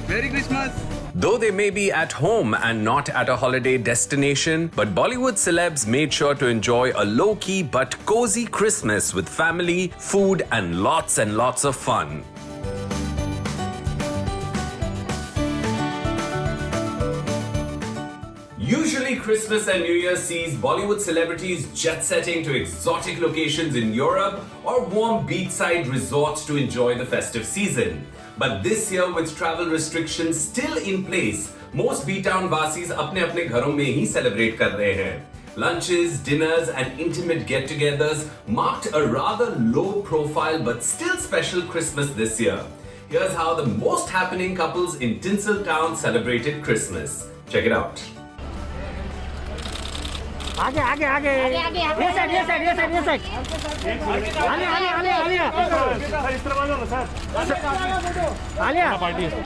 Merry Christmas. Though they may be at home and not at a holiday destination, but Bollywood celebs made sure to enjoy a low-key but cozy Christmas with family, food and lots of fun. Usually Christmas and New Year sees Bollywood celebrities jet-setting to exotic locations in Europe or warm beachside resorts to enjoy the festive season. But this year, with travel restrictions still in place, most B-Town Vasis अपने घरों में ही celebrate कर रहे हैं. Lunches, dinners and intimate get-togethers marked a rather low-profile but still special Christmas this year. Here's how the most happening couples in Tinseltown celebrated Christmas. Check it out. आगे आगे आगे ये side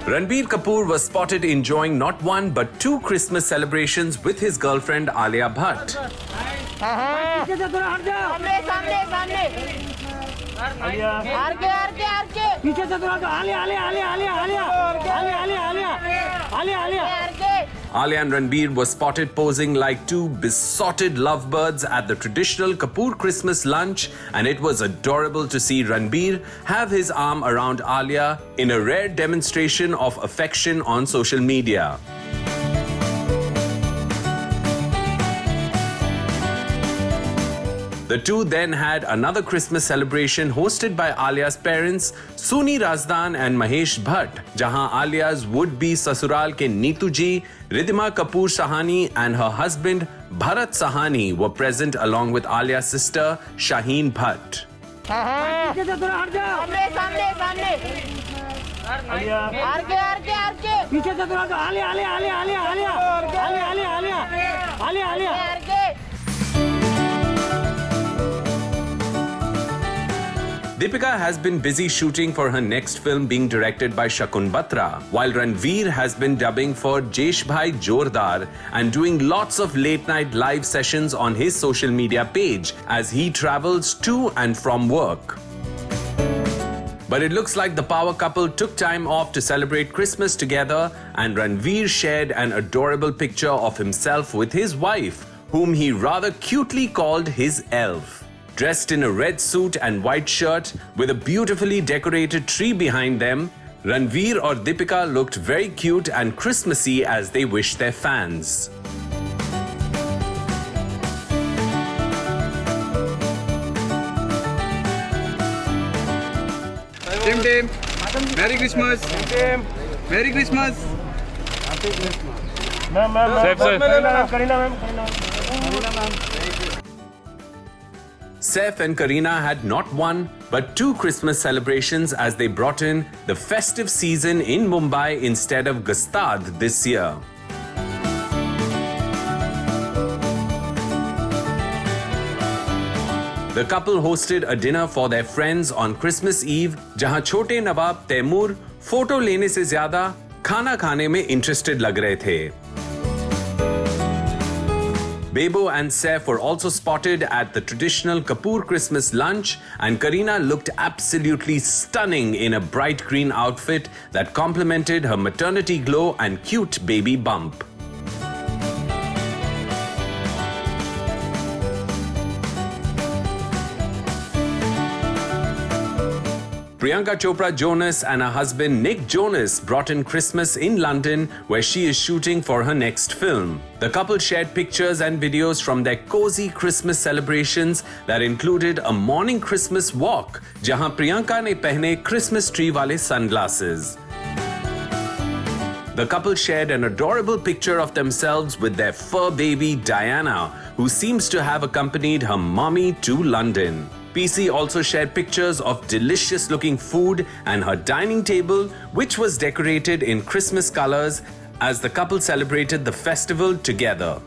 Ranbir Kapoor was spotted enjoying not one but two Christmas celebrations with his girlfriend Alia Bhatt. पीछे से थोड़ा Alia and Ranbir were spotted posing like two besotted lovebirds at the traditional Kapoor Christmas lunch, and it was adorable to see Ranbir have his arm around Alia in a rare demonstration of affection on social media. The two then had another Christmas celebration hosted by Alia's parents, Suni Razdan and Mahesh Bhatt, jahan Alia's would-be sasural ke Neetu ji, Ridhima Kapoor Sahani and her husband Bharat Sahani were present along with Alia's sister Shaheen Bhatt. पीछे से थोड़ा Deepika has been busy shooting for her next film being directed by Shakun Batra, while Ranveer has been dubbing for Jesh Bhai Jordar and doing lots of late-night live sessions on his social media page as he travels to and from work. But it looks like the power couple took time off to celebrate Christmas together, and Ranveer shared an adorable picture of himself with his wife, whom he rather cutely called his elf. Dressed in a red suit and white shirt with a beautifully decorated tree behind them, Ranveer or Deepika looked very cute and Christmassy as they wished their fans. Tim. Merry Christmas. Merry Christmas. Ma'am. Karina ma'am. Saif and Kareena had not one but two Christmas celebrations as they brought in the festive season in Mumbai instead of Gstaad this year. The couple hosted a dinner for their friends on Christmas Eve, जहां छोटे नवाब Taimur photo लेने से ज्यादा खाना खाने में interested लग रहे थे. Bebo and Saif were also spotted at the traditional Kapoor Christmas lunch, and Kareena looked absolutely stunning in a bright green outfit that complemented her maternity glow and cute baby bump. Priyanka Chopra Jonas and her husband Nick Jonas brought in Christmas in London, where she is shooting for her next film. The couple shared pictures and videos from their cozy Christmas celebrations that included a morning Christmas walk, jahan Priyanka ne pehne Christmas tree wale sunglasses. The couple shared an adorable picture of themselves with their fur baby Diana, who seems to have accompanied her mommy to London. PC also shared pictures of delicious-looking food and her dining table, which was decorated in Christmas colors as the couple celebrated the festival together.